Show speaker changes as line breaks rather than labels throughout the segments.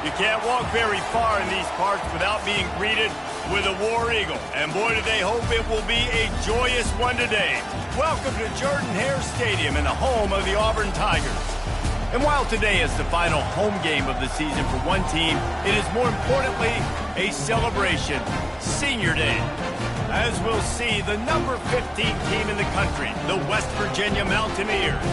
You can't walk very far in these parts without being greeted with a War Eagle. And boy, do they hope it will be a joyous one today. Welcome to Jordan-Hare Stadium and the home of the Auburn Tigers. And while today is the final home game of the season for one team, it is more importantly a celebration, Senior Day. As we'll see, the number 15 team in the country, the West Virginia Mountaineers,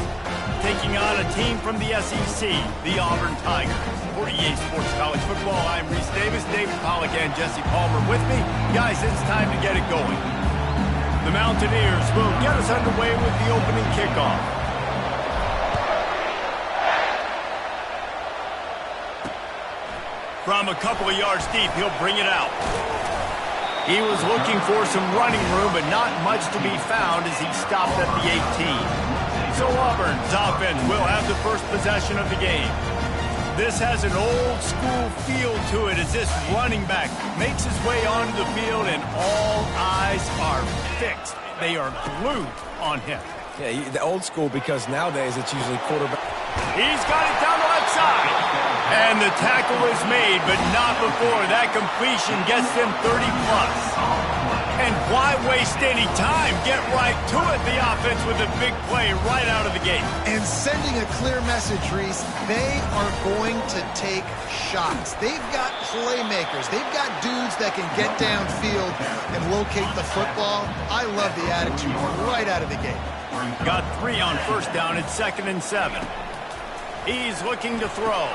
taking on a team from the SEC, the Auburn Tigers. For EA Sports College Football, I'm Reese Davis, David Pollack, and Jesse Palmer with me. Guys, it's time to get it going. The Mountaineers will get us underway with the opening kickoff. From a couple of yards deep, he'll bring it out. He was looking for some running room, but not much to be found as he stopped at the 18. So Auburn's offense will have the first possession of the game. This has an old-school feel to it as this running back makes his way onto the field and all eyes are fixed. They are glued on him.
Yeah, the old school because nowadays it's usually quarterback.
He's got it down the left side. And the tackle is made, but not before that completion gets them 30-plus. And why waste any time? Get right to it, the offense, with a big play right out of the gate.
And sending a clear message, Reese, they are going to take shots. They've got playmakers. They've got dudes that can get downfield and locate the football. I love the attitude right out of the gate.
Got 3 on first down. It's 2nd and 7. He's looking to throw.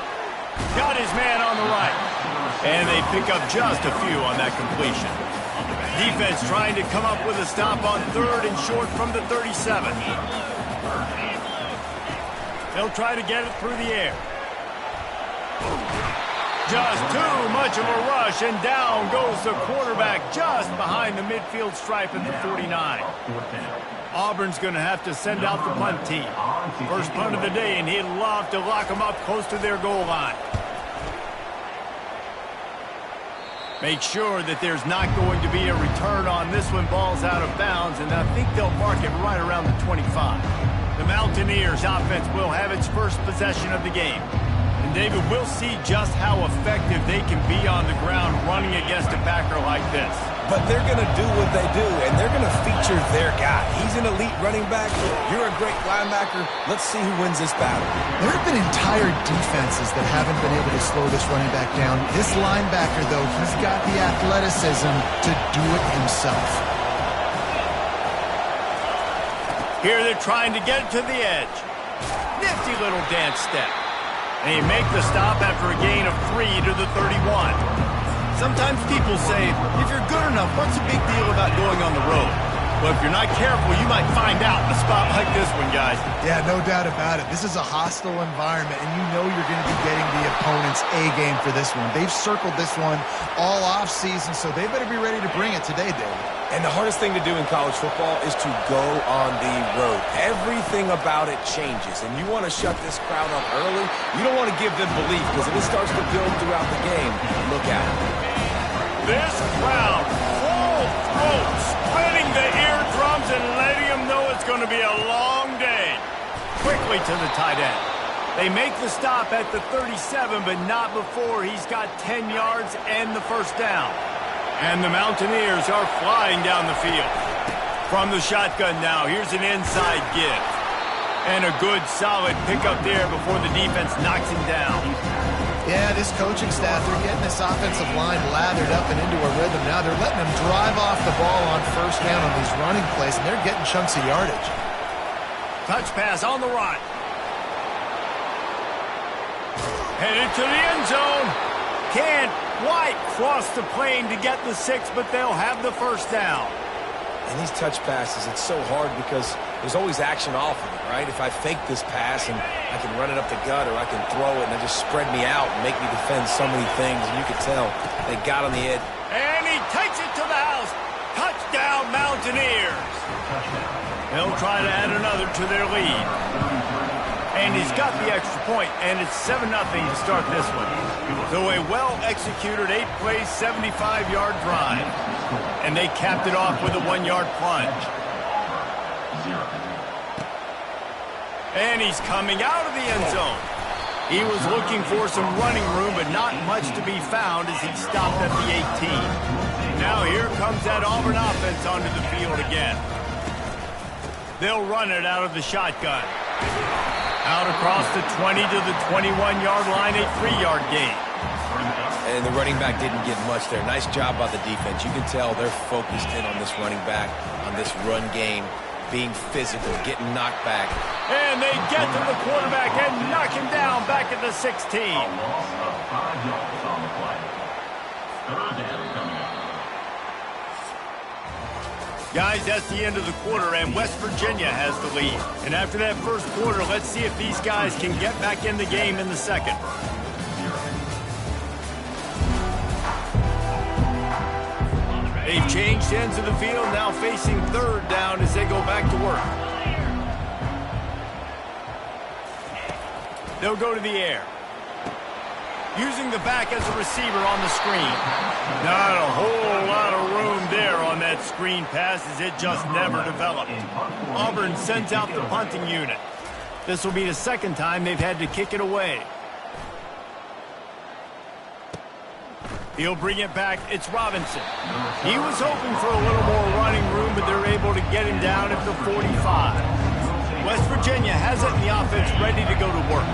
Got his man on the right. And they pick up just a few on that completion. Defense trying to come up with a stop on 3rd and short from the 37. They'll try to get it through the air. Just too much of a rush, and down goes the quarterback just behind the midfield stripe at the 49. Auburn's going to have to send out the punt team. First punt of the day, and he'd love to lock them up close to their goal line. Make sure that there's not going to be a return on this one. Ball's out of bounds, and I think they'll mark it right around the 25. The Mountaineers offense will have its first possession of the game. And David, we'll see just how effective they can be on the ground running against a backer like this.
But they're going to do what they do, and they're going to feature their guy. He's an elite running back. You're a great linebacker. Let's see who wins this battle.
There have been entire defenses that haven't been able to slow this running back down. This linebacker, though, he's got the athleticism to do it himself.
Here they're trying to get it to the edge. Nifty little dance step. And he make the stop after a gain of 3 to the 31. Sometimes people say, if you're good enough, what's the big deal about going on the road? Well, if you're not careful, you might find out in a spot like this one, guys.
Yeah, no doubt about it. This is a hostile environment, and you know you're going to be getting the opponent's A-game for this one. They've circled this one all off-season, so they better be ready to bring it today, David.
And the hardest thing to do in college football is to go on the road. Everything about it changes, and you want to shut this crowd up early. You don't want to give them belief, because if it starts to build throughout the game, look out.
This crowd, full throat, splitting the eardrums and letting them know it's going to be a long day. Quickly to the tight end. They make the stop at the 37, but not before he's got 10 yards and the first down. And the Mountaineers are flying down the field. From the shotgun now, here's an inside give. And a good, solid pickup there before the defense knocks him down.
Yeah, this coaching staff, they're getting this offensive line lathered up and into a rhythm now. They're letting them drive off the ball on first down on these running plays, and they're getting chunks of yardage.
Touch pass on the right. Headed to the end zone. Can't quite cross the plane to get the 6, but they'll have the first down.
And these touch passes, it's so hard because there's always action off of it, right? If I fake this pass and I can run it up the gut or I can throw it and it just spread me out and make me defend so many things, and you can tell they got on the edge.
And he takes it to the house. Touchdown, Mountaineers. They'll try to add another to their lead. And he's got the extra point, and it's 7-0 to start this one. So a well-executed 8-play, 75-yard drive. And they capped it off with a 1-yard plunge. And he's coming out of the end zone. He was looking for some running room, but not much to be found as he stopped at the 18. Now here comes that Auburn offense onto the field again. They'll run it out of the shotgun. Out across the 20 to the 21-yard line, a 3-yard gain.
And the running back didn't get much there. Nice job by the defense. You can tell they're focused in on this running back, on this run game, being physical, getting knocked back.
And they get to the quarterback and knock him down back at the 16. Guys, that's the end of the quarter, and West Virginia has the lead. And after that first quarter, let's see if these guys can get back in the game in the second. They've changed ends of the field, now facing third down as they go back to work. They'll go to the air. Using the back as a receiver on the screen. Not a whole lot of room there on that screen pass as it just never developed. Auburn sends out the punting unit. This will be the second time they've had to kick it away. He'll bring it back. It's Robinson. He was hoping for a little more running room, but they're able to get him down at the 45. West Virginia has it in the offense ready to go to work.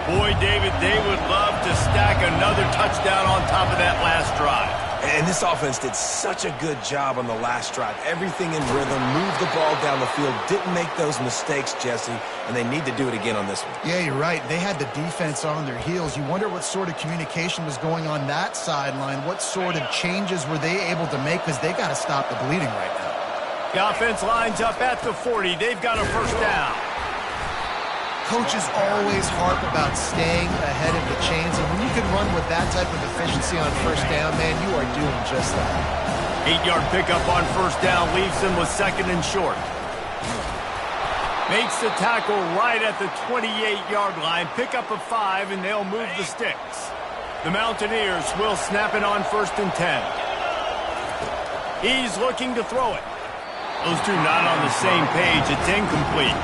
Boy, David, they would love to stack another touchdown on top of that last drive.
And this offense did such a good job on the last drive. Everything in rhythm, moved the ball down the field, didn't make those mistakes, Jesse, and they need to do it again on this one.
Yeah, you're right. They had the defense on their heels. You wonder what sort of communication was going on that sideline. What sort of changes were they able to make, because they got to stop the bleeding right now.
The offense lines up at the 40. They've got a first down.
Coaches always harp about staying ahead of the chains, and when you can run with that type of efficiency on first down, man, you are doing just that.
8-yard pickup on first down leaves them with second and short. Makes the tackle right at the 28-yard line. Pick up a 5, and they'll move the sticks. The Mountaineers will snap it on first and 10. He's looking to throw it. Those two not on the same page. It's incomplete.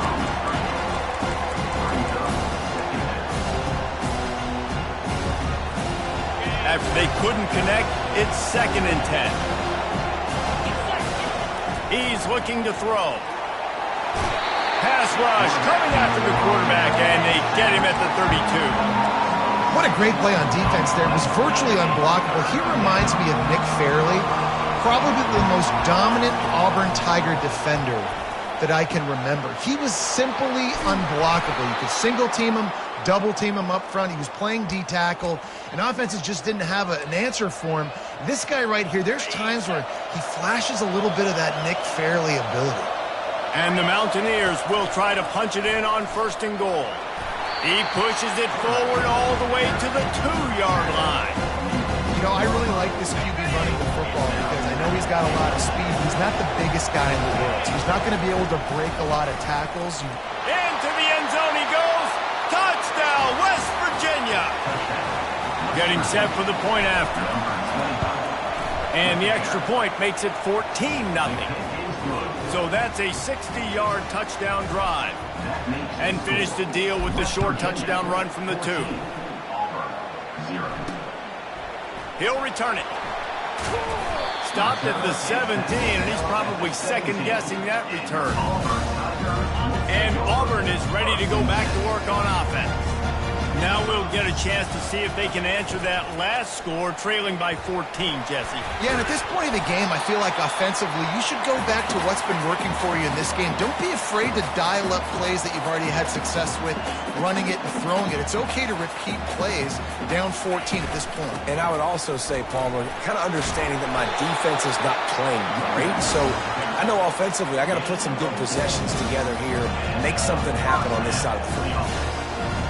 After they couldn't connect, it's second and 10. He's looking to throw. Pass rush coming after the quarterback, and they get him at the 32.
What a great play on defense there. It was virtually unblockable. He reminds me of Nick Fairley, probably the most dominant Auburn Tiger defender that I can remember. He was simply unblockable. You could single team him, double team him up front. He was playing D-tackle, and offenses just didn't have an answer for him. This guy right here, there's times where he flashes a little bit of that Nick Fairley ability.
And the Mountaineers will try to punch it in on first and goal. He pushes it forward all the way to the 2-yard line.
You know, I really like this QB running the football because I know he's got a lot of speed. He's not the biggest guy in the world, so he's not going to be able to break a lot of tackles.
Into the end zone he goes. Touchdown, West Virginia. Getting set for the point after. And the extra point makes it 14-0. So that's a 60-yard touchdown drive. And finish the deal with the short touchdown run from the 2. He'll return it. Stopped at the 17, and he's probably second-guessing that return. And Auburn is ready to go back to work on offense. Now we'll get a chance to see if they can answer that last score, trailing by 14, Jesse.
Yeah, and at this point of the game, I feel like offensively, you should go back to what's been working for you in this game. Don't be afraid to dial up plays that you've already had success with, running it and throwing it. It's okay to repeat plays down 14 at this point.
And I would also say, Palmer, kind of understanding that my defense is not playing great, so I know offensively I got to put some good possessions together here, make something happen on this side of the football.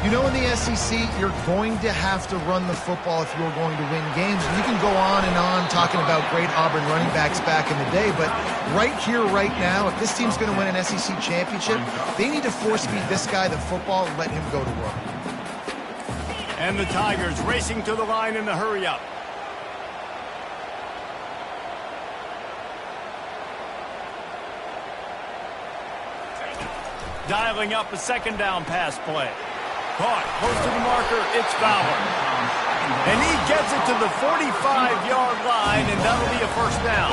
You know, in the SEC, you're going to have to run the football if you're going to win games. You can go on and on talking about great Auburn running backs back in the day, but right here, right now, if this team's going to win an SEC championship, they need to force-feed this guy the football and let him go to work.
And the Tigers racing to the line in the hurry-up. Dialing up a second down pass play. Caught, close to the marker, it's Fowler. And he gets it to the 45-yard line, and that'll be a first down.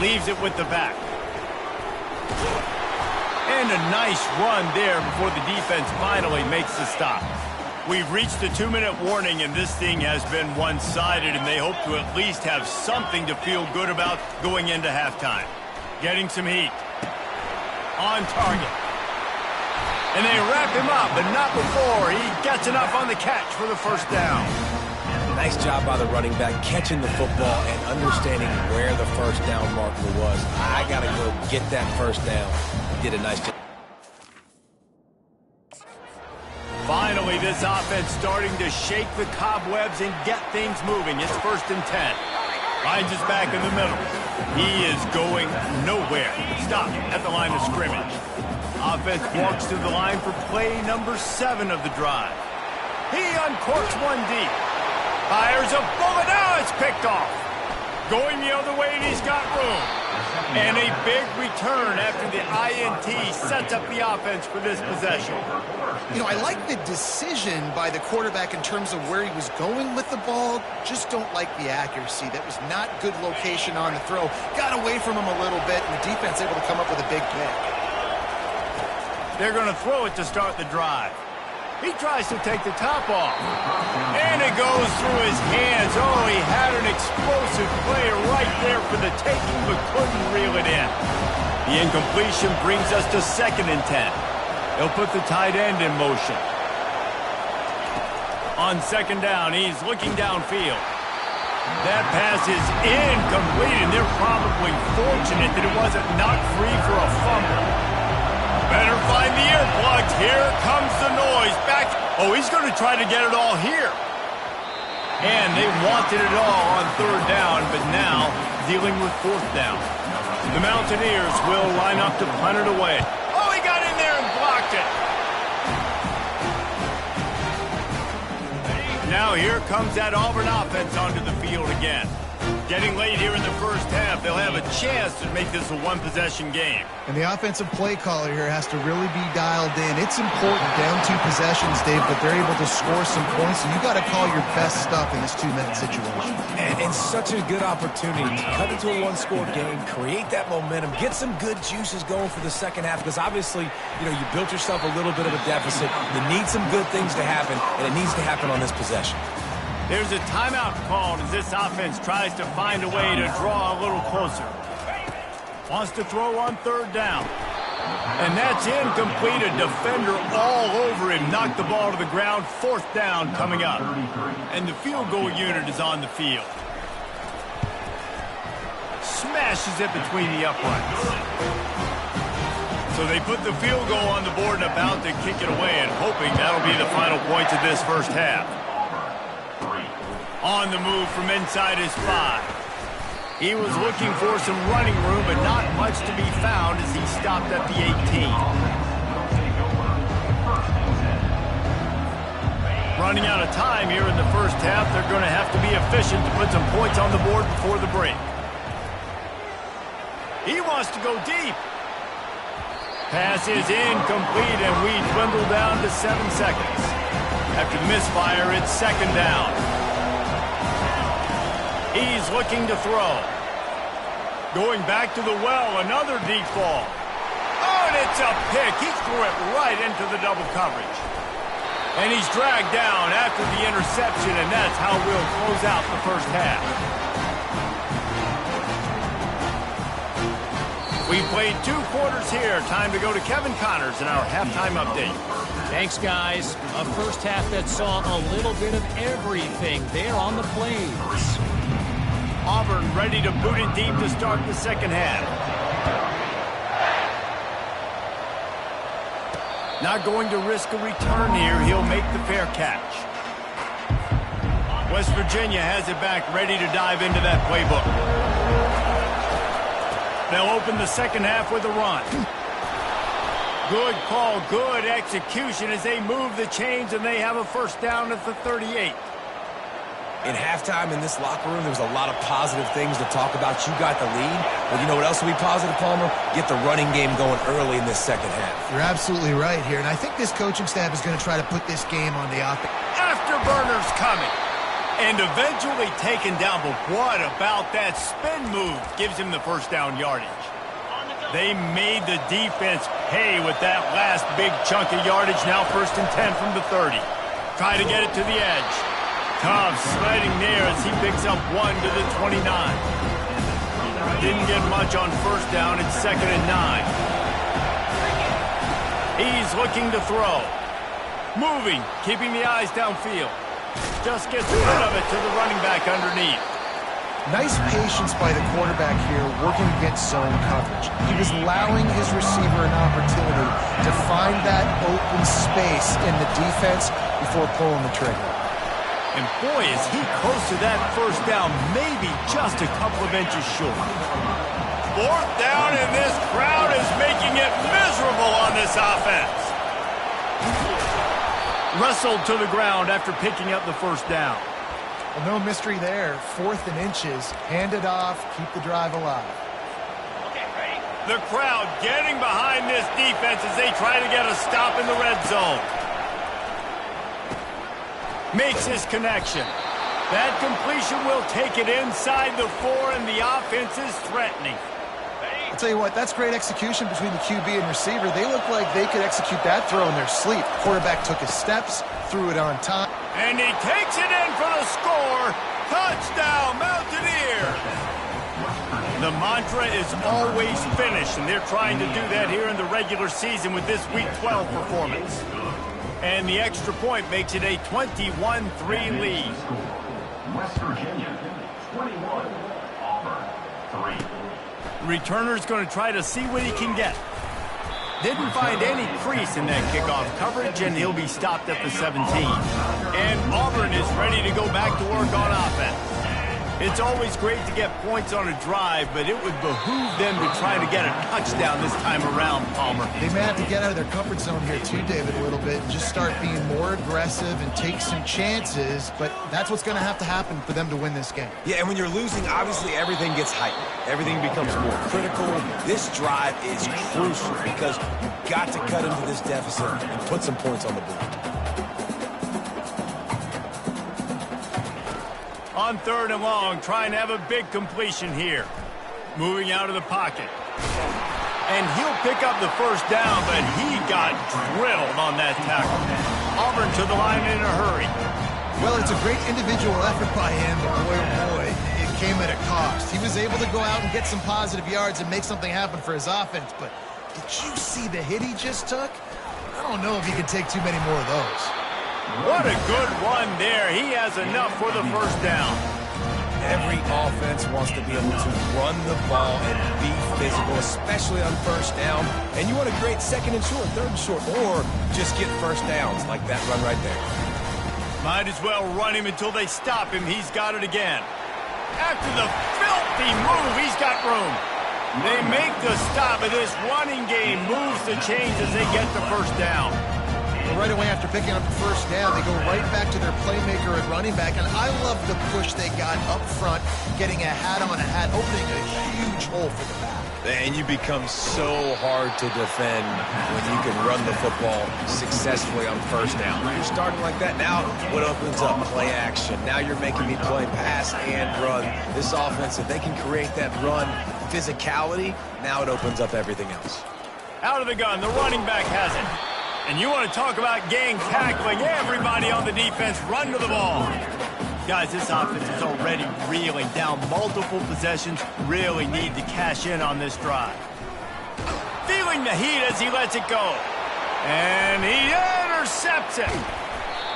Leaves it with the back. And a nice run there before the defense finally makes the stop. We've reached the 2-minute warning, and this thing has been one-sided, and they hope to at least have something to feel good about going into halftime. Getting some heat. On target. And they wrap him up, but not before he gets enough on the catch for the first down.
Nice job by the running back, catching the football and understanding where the first down marker was. I got to go get that first down. He did a nice job.
Finally, this offense starting to shake the cobwebs and get things moving. It's 1st and 10. Finds his back in the middle. He is going nowhere. Stop at the line of scrimmage. Offense walks to the line for play number 7 of the drive. He uncorks one deep. Fires a bullet. Now it's picked off. Going the other way, and he's got room. And a big return after the INT sets up the offense for this possession.
You know, I like the decision by the quarterback in terms of where he was going with the ball. Just don't like the accuracy. That was not good location on the throw. Got away from him a little bit, and the defense able to come up with a big pick.
They're going to throw it to start the drive. He tries to take the top off. And it goes through his hands. Oh, he had an explosive play right there for the taking, but couldn't reel it in. The incompletion brings us to 2nd and 10. He'll put the tight end in motion. On 2nd down, he's looking downfield. That pass is incomplete, and they're probably fortunate that it wasn't knocked free for a fumble. Better find the earplugs. Here comes the noise. Back. Oh, he's going to try to get it all here. And they wanted it all on 3rd down, but now dealing with 4th down. The Mountaineers will line up to punt it away. Oh, he got in there and blocked it. Now here comes that Auburn offense onto the field again. Getting late here in the first half, they'll have a chance to make this a one-possession game.
And the offensive play caller here has to really be dialed in. It's important down 2 possessions, Dave, but they're able to score some points, and you got to call your best stuff in this 2-minute situation.
And such a good opportunity to cut into a 1-score game, create that momentum, get some good juices going for the second half, because obviously, you know, you built yourself a little bit of a deficit. You need some good things to happen, and it needs to happen on this possession.
There's a timeout called as this offense tries to find a way to draw a little closer. Wants to throw on 3rd down. And that's incomplete. A defender all over him. Knocked the ball to the ground. 4th down coming up. And the field goal unit is on the field. Smashes it between the uprights. So they put the field goal on the board and about to kick it away, and hoping that'll be the final points of this first half. On the move from inside his 5. He was looking for some running room, but not much to be found as he stopped at the 18. Running out of time here in the first half, they're going to have to be efficient to put some points on the board before the break. He wants to go deep. Pass is incomplete, and we dwindle down to 7 seconds. After the misfire, it's 2nd down. He's looking to throw. Going back to the well, another deep ball. Oh, and it's a pick. He threw it right into the double coverage. And he's dragged down after the interception, and that's how we'll close out the first half. We've played 2 quarters here. Time to go to Kevin Connors in our halftime update.
Thanks, guys. A first half that saw a little bit of everything there on the plains.
Auburn ready to boot it deep to start the second half. Not going to risk a return here. He'll make the fair catch. West Virginia has it back, ready to dive into that playbook. They'll open the second half with a run. Good call, good execution as they move the chains, and they have a first down at the 38.
In halftime in this locker room, there was a lot of positive things to talk about. You got the lead. But you know what else will be positive, Palmer? Get the running game going early in this second half.
You're absolutely right here. And I think this coaching staff is going to try to put this game on the offense.
Afterburners coming. And eventually taken down. But what about that spin move? Gives him the first down yardage. They made the defense pay with that last big chunk of yardage. Now 1st and 10 from the 30. Try to get it to the edge. Cobb sliding there as he picks up 1 to the 29. Didn't get much on 1st down. It's 2nd and 9. He's looking to throw. Moving, keeping the eyes downfield. Just gets rid of it to the running back underneath.
Nice patience by the quarterback here, working against zone coverage. He was allowing his receiver an opportunity to find that open space in the defense before pulling the trigger.
And boy, is he close to that 1st down, maybe just a couple of inches short. 4th down, and this crowd is making it miserable on this offense. Wrestled to the ground after picking up the 1st down.
Well, no mystery there. 4th and inches. Hand it off. Keep the drive alive.
The crowd getting behind this defense as they try to get a stop in the red zone. Makes his connection. That completion will take it inside the 4, and the offense is threatening.
I'll tell you what, that's great execution between the QB and receiver. They look like they could execute that throw in their sleep. Quarterback took his steps, threw it on time.
And he takes it in for the score. Touchdown, Mountaineers! The mantra is always finish, and they're trying to do that here in the regular season with this Week 12 performance. And the extra point makes it a 21-3 lead.
West Virginia, 21, Auburn, 3.
Returner's going to try to see what he can get. Didn't find any crease in that kickoff coverage, and he'll be stopped at the 17. And Auburn is ready to go back to work on offense. It's always great to get points on a drive, but it would behoove them to try to get a touchdown this time around, Palmer.
They may have to get out of their comfort zone here too, David, a little bit, and just start being more aggressive and take some chances, but that's what's going to have to happen for them to win this game.
Yeah, and when you're losing, obviously everything gets heightened. Everything becomes more critical. This drive is crucial because you've got to cut into this deficit and put some points on the board.
On 3rd and long, trying to have a big completion here. Moving out of the pocket. And he'll pick up the 1st down, but he got drilled on that tackle. Auburn to the line in a hurry.
Well, it's a great individual effort by him, but boy, oh boy, it came at a cost. He was able to go out and get some positive yards and make something happen for his offense, but did you see the hit he just took? I don't know if he can take too many more of those.
What a good run there. He has enough for the 1st down.
Every offense wants to be able to run the ball and be physical, especially on 1st down. And you want a great 2nd and short, 3rd and short, or just get 1st downs like that run right there.
Might as well run him until they stop him. He's got it again. After the filthy move, he's got room. They make the stop, but this running game moves the chains as they get the 1st down.
Right away after picking up the 1st down, they go right back to their playmaker at running back, and I love the push they got up front, getting a hat on a hat, opening a huge hole for the back.
And you become so hard to defend when you can run the football successfully on 1st down. When you're starting like that, now what opens up play action. Now you're making me play pass and run. This offense, if they can create that run physicality, now it opens up everything else.
Out of the gun, the running back has it. And you want to talk about gang tackling. Everybody on the defense run to the ball. Guys, this offense is already reeling down multiple possessions. Really need to cash in on this drive. Feeling the heat as he lets it go. And he intercepts it.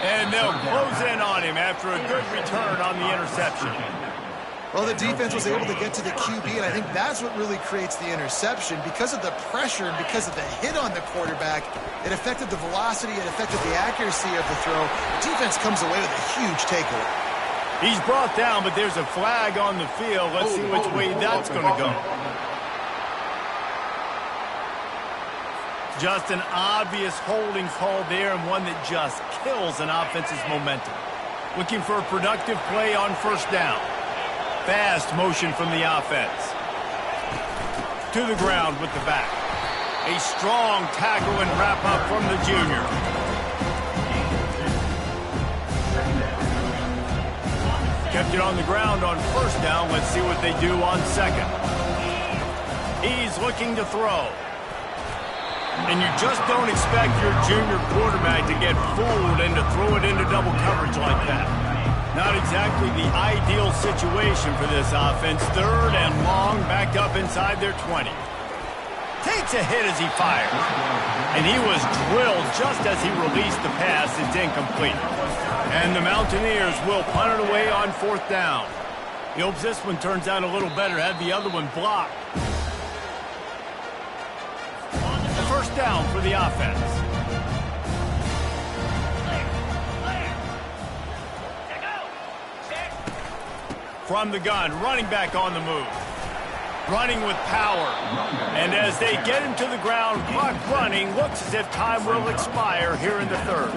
And they'll close in on him after a good return on the interception.
Well, the defense was able to get to the QB, and I think that's what really creates the interception. Because of the pressure and because of the hit on the quarterback, it affected the velocity, it affected the accuracy of the throw. The defense comes away with a huge takeaway.
He's brought down, but there's a flag on the field. Let's see which way that's going to go. Just an obvious holding call there, and one that just kills an offense's momentum. Looking for a productive play on first down. Fast motion from the offense. To the ground with the back. A strong tackle and wrap-up from the junior. Kept it on the ground on first down. Let's see what they do on second. He's looking to throw. And you just don't expect your junior quarterback to get fooled and to throw it into double coverage like that. Not exactly the ideal situation for this offense. Third and long, backed up inside their 20. Takes a hit as he fires. And he was drilled just as he released the pass. It's incomplete. And the Mountaineers will punt it away on fourth down. He hopes this one turns out a little better. Had the other one blocked. First down for the offense. From the gun, running back on the move. Running with power. And as they get him to the ground, clock running, looks as if time will expire here in the third.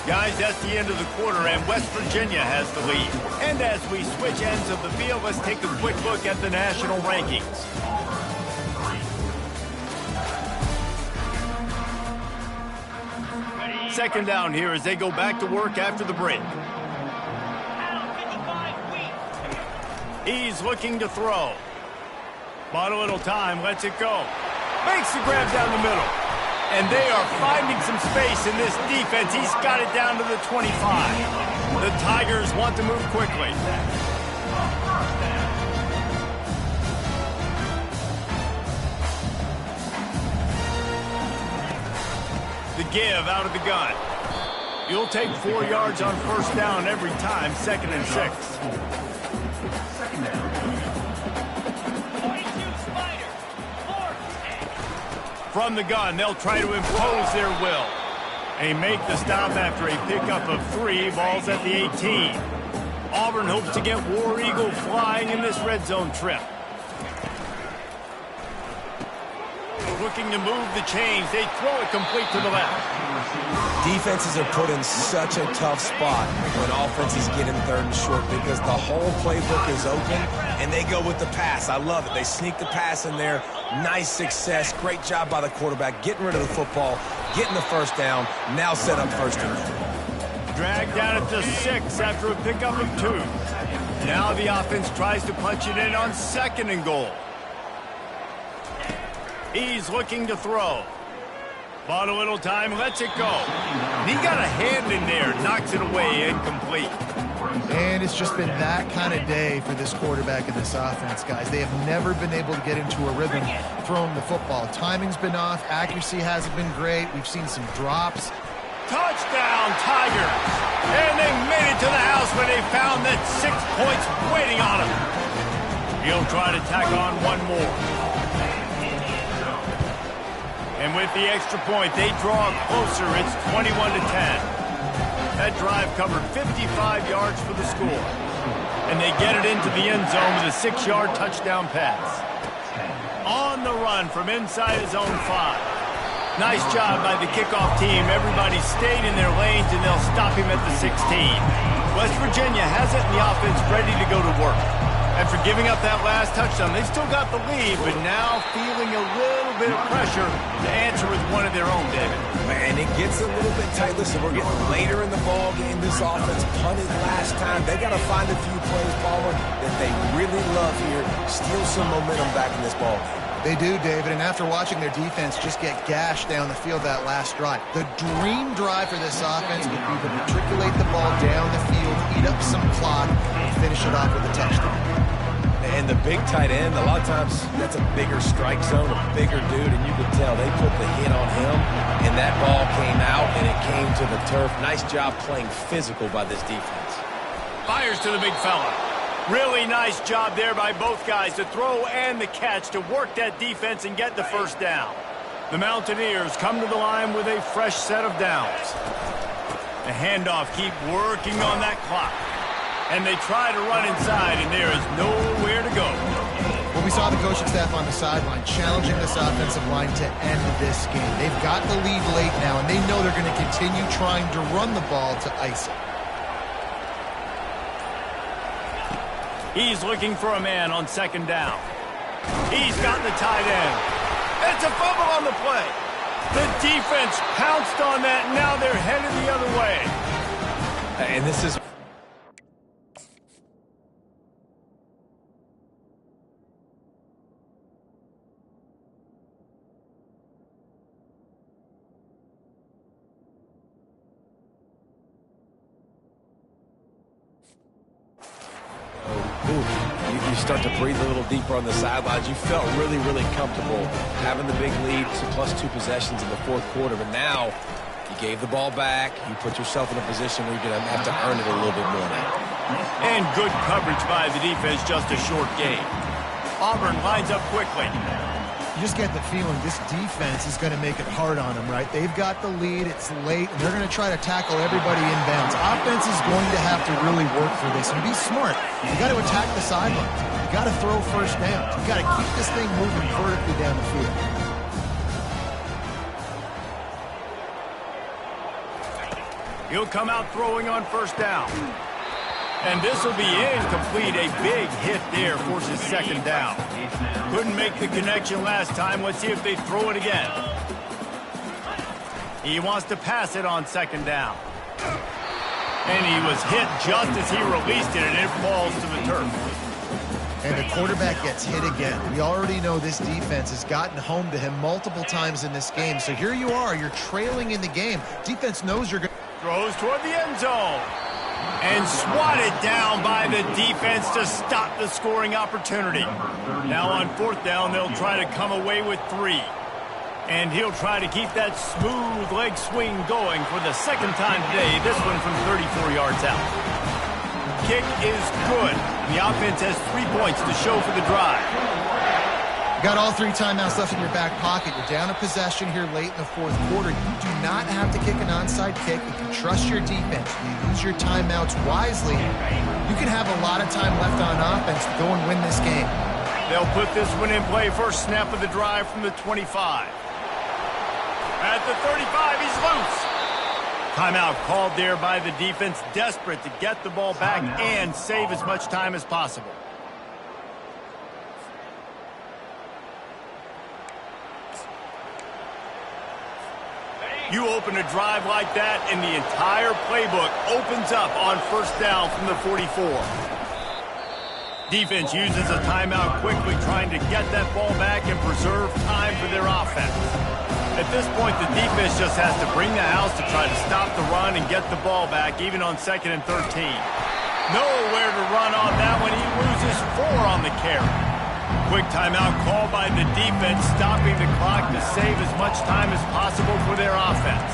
Guys, that's the end of the quarter, and West Virginia has the lead. And as we switch ends of the field, let's take a quick look at the national rankings. Second down here as they go back to work after the break. He's looking to throw. Bought a little time, lets it go. Makes the grab down the middle. And they are finding some space in this defense. He's got it down to the 25. The Tigers want to move quickly. The give out of the gun. You'll take 4 yards on first down every time, 2nd and 6. From the gun, they'll try to impose their will. They make the stop after a pickup of 3, balls at the 18. Auburn hopes to get War Eagle flying in this red zone trip. Looking to move the chains. They throw it complete to the left.
Defenses are put in such a tough spot when offenses get in third and short because the whole playbook is open and they go with the pass. I love it. They sneak the pass in there. Nice success. Great job by the quarterback getting rid of the football, getting the first down, now set up first and goal.
Dragged down at the 6 after a pickup of 2. Now the offense tries to punch it in on 2nd and goal. He's looking to throw. Bought a little time, lets it go. He got a hand in there, knocks it away, incomplete.
And it's just been that kind of day for this quarterback and this offense, guys. They have never been able to get into a rhythm throwing the football. Timing's been off. Accuracy hasn't been great. We've seen some drops.
Touchdown, Tigers. And they made it to the house when they found that 6 points waiting on them. He'll try to tack on one more. And with the extra point, they draw closer. It's 21-10. That drive covered 55 yards for the score. And they get it into the end zone with a 6-yard touchdown pass. On the run from inside his own 5. Nice job by the kickoff team. Everybody stayed in their lanes, and they'll stop him at the 16. West Virginia has it in the offense ready to go to work. After giving up that last touchdown, they still got the lead, but now feeling a little bit of pressure to answer with one of their own, David.
Man, it gets a little bit tight. Listen, we're getting later in the ball game. This offense punted last time. They got to find a few plays, Palmer, that they really love here. Steal some momentum back in this ball game.
They do, David, and after watching their defense just get gashed down the field that last drive, the dream drive for this offense would be to matriculate the ball down the field, eat up some clock, and finish it off with a touchdown.
And the big tight end, a lot of times that's a bigger strike zone, a bigger dude, and you could tell they put the hit on him, and that ball came out, and it came to the turf. Nice job playing physical by this defense.
Fires to the big fella. Really nice job there by both guys, the throw and the catch, to work that defense and get the first down. The Mountaineers come to the line with a fresh set of downs. The handoff, keep working on that clock. And they try to run inside, and there is nowhere to go.
Well, We saw the coaching staff on the sideline challenging this offensive line to end this game. They've got the lead late now, and they know they're going to continue trying to run the ball to ice it.
He's looking for a man on second down. He's got the tight end. It's a fumble on the play. The defense pounced on that, and now they're headed the other way.
And this is... You start to breathe a little deeper on the sidelines. You felt really, really comfortable having the big lead to +2 possessions in the fourth quarter. But now you gave the ball back. You put yourself in a position where you're going to have to earn it a little bit more now.
And good coverage by the defense, just a short gain. Auburn lines up quickly.
You just get the feeling this defense is going to make it hard on them, right? They've got the lead, it's late, and they're going to try to tackle everybody inbounds. Offense is going to have to really work for this and be smart. You got to attack the sidelines. You got to throw first downs. You got to keep this thing moving vertically down the field.
He'll come out throwing on first down. And this will be incomplete. A big hit there forces second down. Couldn't make the connection last time. Let's see if they throw it again. He wants to pass it on second down. And he was hit just as he released it, and it falls to the turf.
And the quarterback gets hit again. We already know this defense has gotten home to him multiple times in this game. So here you are. You're trailing in the game. Defense knows you're going to...
Throws toward the end zone. And swatted down by the defense to stop the scoring opportunity. Now on fourth down, they'll try to come away with 3. And he'll try to keep that smooth leg swing going for the second time today, this one from 34 yards out. Kick is good. The offense has 3 points to show for the drive.
You got all 3 timeouts left in your back pocket. You're down a possession here late in the fourth quarter. You do not have to kick an onside kick. You can trust your defense. You use your timeouts wisely. You can have a lot of time left on offense to go and win this game.
They'll put this one in play. First snap of the drive from the 25. At the 35, he's loose. Timeout called there by the defense, desperate to get the ball back and save as much time as possible. You open a drive like that, and the entire playbook opens up on first down from the 44. Defense uses a timeout quickly, trying to get that ball back and preserve time for their offense. At this point, the defense just has to bring the house to try to stop the run and get the ball back, even on 2nd and 13. Nowhere to run on that one. He loses 4 on the carry. Quick timeout called by the defense, stopping the clock to save as much time as possible for their offense.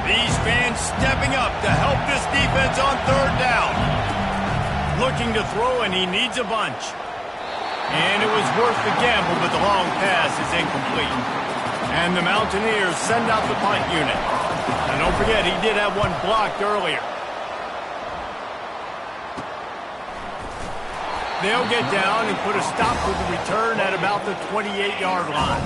These fans stepping up to help this defense on third down. Looking to throw, and he needs a bunch. And it was worth the gamble, but the long pass is incomplete. And the Mountaineers send out the punt unit. And don't forget, he did have one blocked earlier. They'll get down and put a stop to the return at about the 28-yard line.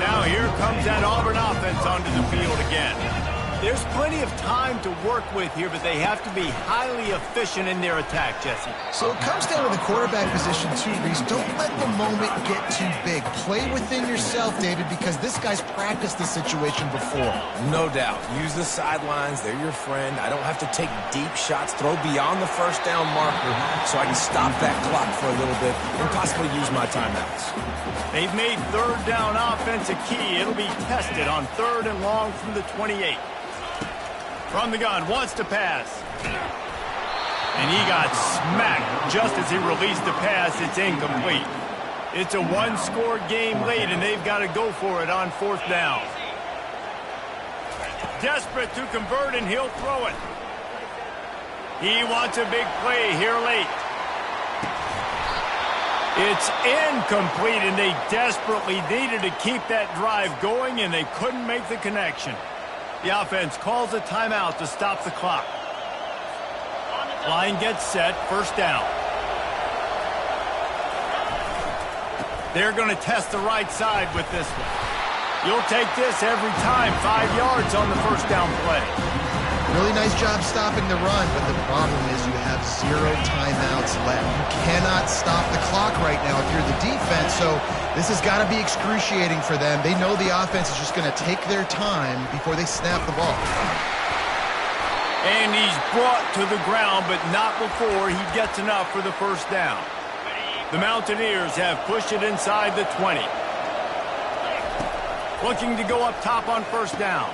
Now here comes that Auburn offense onto the field again. There's plenty of time to work with here, but they have to be highly efficient in their attack, Jesse.
So it comes down to the quarterback position too, Reese. Don't let the moment get too big. Play within yourself, David, because this guy's practiced this situation before.
No doubt. Use the sidelines. They're your friend. I don't have to take deep shots, throw beyond the first down marker so I can stop that clock for a little bit and possibly use my timeouts.
They've made third down offense a key. It'll be tested on 3rd and long from the 28. From the gun, wants to pass. And he got smacked just as he released the pass. It's incomplete. It's a one-score game late, and they've got to go for it on 4th down. Desperate to convert, and he'll throw it. He wants a big play here late. It's incomplete, and they desperately needed to keep that drive going, and they couldn't make the connection. The offense calls a timeout to stop the clock. Line gets set, first down. They're going to test the right side with this one. You'll take this every time. 5 yards on the first down play.
Really nice job stopping the run, but the problem is you have 0 timeouts left. You cannot stop the clock right now if you're the defense, so this has got to be excruciating for them. They know the offense is just going to take their time before they snap the ball.
And he's brought to the ground, but not before he gets enough for the first down. The Mountaineers have pushed it inside the 20. Looking to go up top on first down.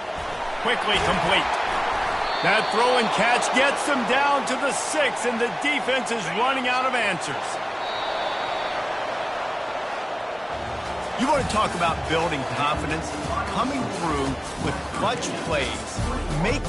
Quickly complete. That throw and catch gets them down to the 6, and the defense is running out of answers. You want to talk about building confidence? Coming through with clutch plays. Make